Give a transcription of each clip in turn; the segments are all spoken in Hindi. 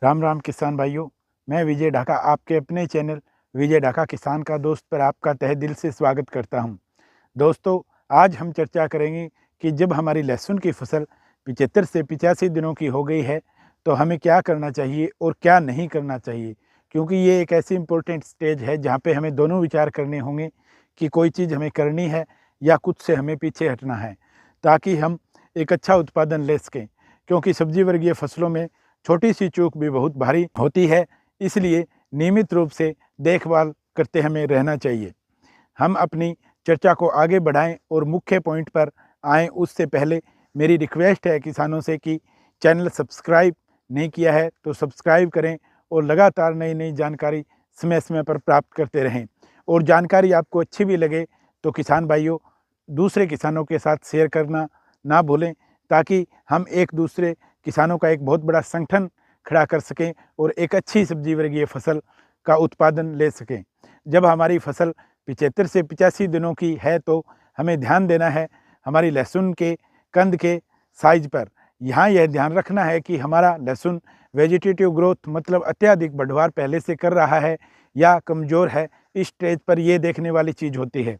राम राम किसान भाइयों, मैं विजय ढाका आपके अपने चैनल विजय ढाका किसान का दोस्त पर आपका तहे दिल से स्वागत करता हूं। दोस्तों, आज हम चर्चा करेंगे कि जब हमारी लहसुन की फसल 75 से 85 दिनों की हो गई है तो हमें क्या करना चाहिए और क्या नहीं करना चाहिए, क्योंकि ये एक ऐसी इम्पोर्टेंट स्टेज है जहाँ पे हमें दोनों विचार करने होंगे कि कोई चीज़ हमें करनी है या कुछ से हमें पीछे हटना है, ताकि हम एक अच्छा उत्पादन ले सकें। क्योंकि सब्जी वर्गीय फसलों में छोटी सी चूक भी बहुत भारी होती है, इसलिए नियमित रूप से देखभाल करते हमें रहना चाहिए। हम अपनी चर्चा को आगे बढ़ाएं और मुख्य पॉइंट पर आएं उससे पहले मेरी रिक्वेस्ट है किसानों से कि चैनल सब्सक्राइब नहीं किया है तो सब्सक्राइब करें और लगातार नई नई जानकारी समय समय पर प्राप्त करते रहें। और जानकारी आपको अच्छी भी लगे तो किसान भाइयों, दूसरे किसानों के साथ शेयर करना ना भूलें, ताकि हम एक दूसरे किसानों का एक बहुत बड़ा संगठन खड़ा कर सकें और एक अच्छी सब्जी वर्गीय फसल का उत्पादन ले सकें। जब हमारी फसल 75 से 85 दिनों की है तो हमें ध्यान देना है हमारी लहसुन के कंद के साइज पर। यहाँ यह ध्यान रखना है कि हमारा लहसुन वेजिटेटिव ग्रोथ मतलब अत्यधिक बढ़वार पहले से कर रहा है या कमज़ोर है। इस स्टेज पर यह देखने वाली चीज़ होती है।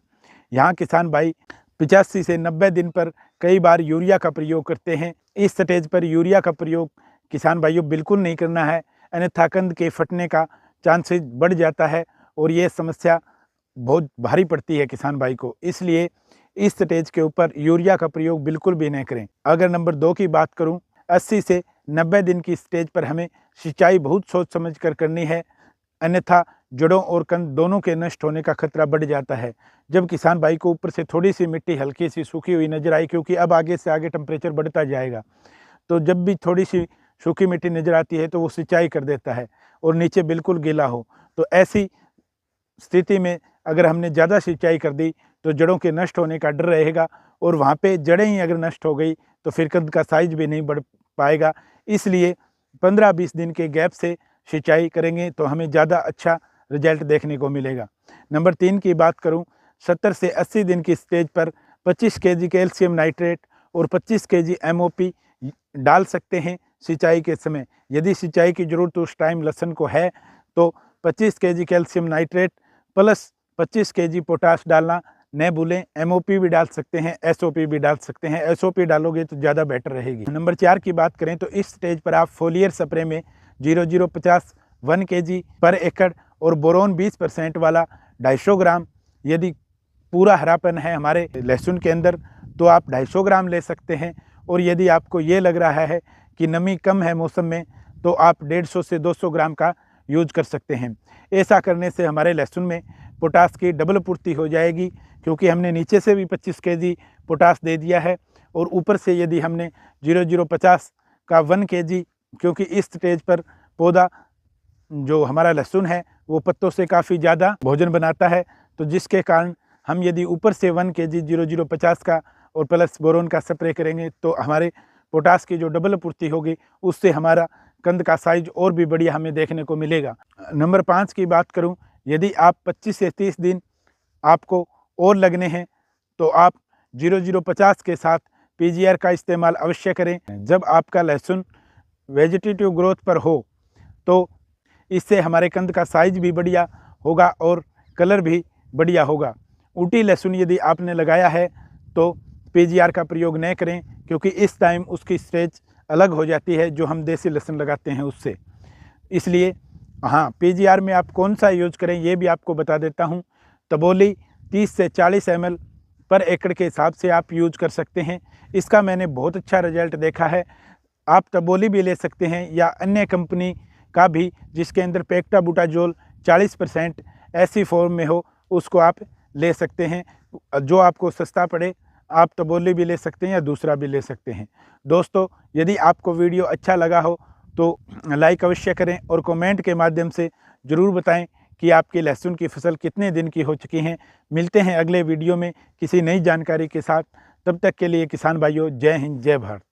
यहाँ किसान भाई 85 से 90 दिन पर कई बार यूरिया का प्रयोग करते हैं। इस स्टेज पर यूरिया का प्रयोग किसान भाइयों बिल्कुल नहीं करना है, अन्यथा कंद के फटने का चांसेस बढ़ जाता है और ये समस्या बहुत भारी पड़ती है किसान भाई को। इसलिए इस स्टेज के ऊपर यूरिया का प्रयोग बिल्कुल भी नहीं करें। अगर नंबर 2 की बात करूं, 80 से 90 दिन की स्टेज पर हमें सिंचाई बहुत सोच समझ कर करनी है, अन्यथा जड़ों और कंद दोनों के नष्ट होने का खतरा बढ़ जाता है। जब किसान भाई को ऊपर से थोड़ी सी मिट्टी हल्की सी सूखी हुई नजर आई, क्योंकि अब आगे से आगे टेम्परेचर बढ़ता जाएगा, तो जब भी थोड़ी सी सूखी मिट्टी नजर आती है तो वो सिंचाई कर देता है और नीचे बिल्कुल गीला हो, तो ऐसी स्थिति में अगर हमने ज़्यादा सिंचाई कर दी तो जड़ों के नष्ट होने का डर रहेगा और वहाँ पे जड़ें ही अगर नष्ट हो गई तो फिर कंद का साइज भी नहीं बढ़ पाएगा। इसलिए 15-20 दिन के गैप से सिंचाई करेंगे तो हमें ज़्यादा अच्छा रिजल्ट देखने को मिलेगा। नंबर 3 की बात करूं, 70 से 80 दिन की स्टेज पर 25 kg कैल्शियम नाइट्रेट और 25 kg MOP डाल सकते हैं सिंचाई के समय। यदि सिंचाई की ज़रूरत उस टाइम लहसुन को है तो 25 kg calcium nitrate plus 25 kg potash डालना न भूलें। MOP भी डाल सकते हैं, SOP भी डाल सकते हैं। SOP डालोगे तो ज़्यादा बेटर रहेगी। नंबर 4 की बात करें तो इस स्टेज पर आप फोलियर स्प्रे में 0050 1 kg पर एकड़ और बोरोन 20% वाला 250 ग्राम, यदि पूरा हरापन है हमारे लहसुन के अंदर तो आप 250 ग्राम ले सकते हैं। और यदि आपको ये लग रहा है कि नमी कम है मौसम में तो आप 150 से 200 ग्राम का यूज कर सकते हैं। ऐसा करने से हमारे लहसुन में पोटास की डबल पूर्ति हो जाएगी, क्योंकि हमने नीचे से भी 25 kg पोटास दे दिया है और ऊपर से यदि हमने 0050 का 1 kg, क्योंकि इस स्टेज पर पौधा जो हमारा लहसुन है वो पत्तों से काफ़ी ज़्यादा भोजन बनाता है, तो जिसके कारण हम यदि ऊपर से 1 kg 0050 का और प्लस बोरोन का स्प्रे करेंगे तो हमारे पोटास की जो डबल पूर्ति होगी उससे हमारा कंद का साइज और भी बढ़िया हमें देखने को मिलेगा। नंबर 5 की बात करूं, यदि आप 25 से 30 दिन आपको और लगने हैं तो आप 0050 के साथ PGR का इस्तेमाल अवश्य करें। जब आपका लहसुन वेजिटेटिव ग्रोथ पर हो तो इससे हमारे कंद का साइज भी बढ़िया होगा और कलर भी बढ़िया होगा। ऊटी लहसुन यदि आपने लगाया है तो PGR का प्रयोग न करें, क्योंकि इस टाइम उसकी स्टेज अलग हो जाती है जो हम देसी लहसुन लगाते हैं उससे। इसलिए हाँ, PGR में आप कौन सा यूज करें ये भी आपको बता देता हूँ। तबोली 30 से 40 ml पर एकड़ के हिसाब से आप यूज कर सकते हैं। इसका मैंने बहुत अच्छा रिजल्ट देखा है। आप तबोली भी ले सकते हैं या अन्य कंपनी का भी जिसके अंदर पेक्टाबुटाजोल 40% ऐसी फॉर्म में हो उसको आप ले सकते हैं। जो आपको सस्ता पड़े आप तबोली भी ले सकते हैं या दूसरा भी ले सकते हैं। दोस्तों, यदि आपको वीडियो अच्छा लगा हो तो लाइक अवश्य करें और कमेंट के माध्यम से ज़रूर बताएं कि आपकी लहसुन की फसल कितने दिन की हो चुकी हैं। मिलते हैं अगले वीडियो में किसी नई जानकारी के साथ। तब तक के लिए किसान भाइयों, जय हिंद, जय भारत।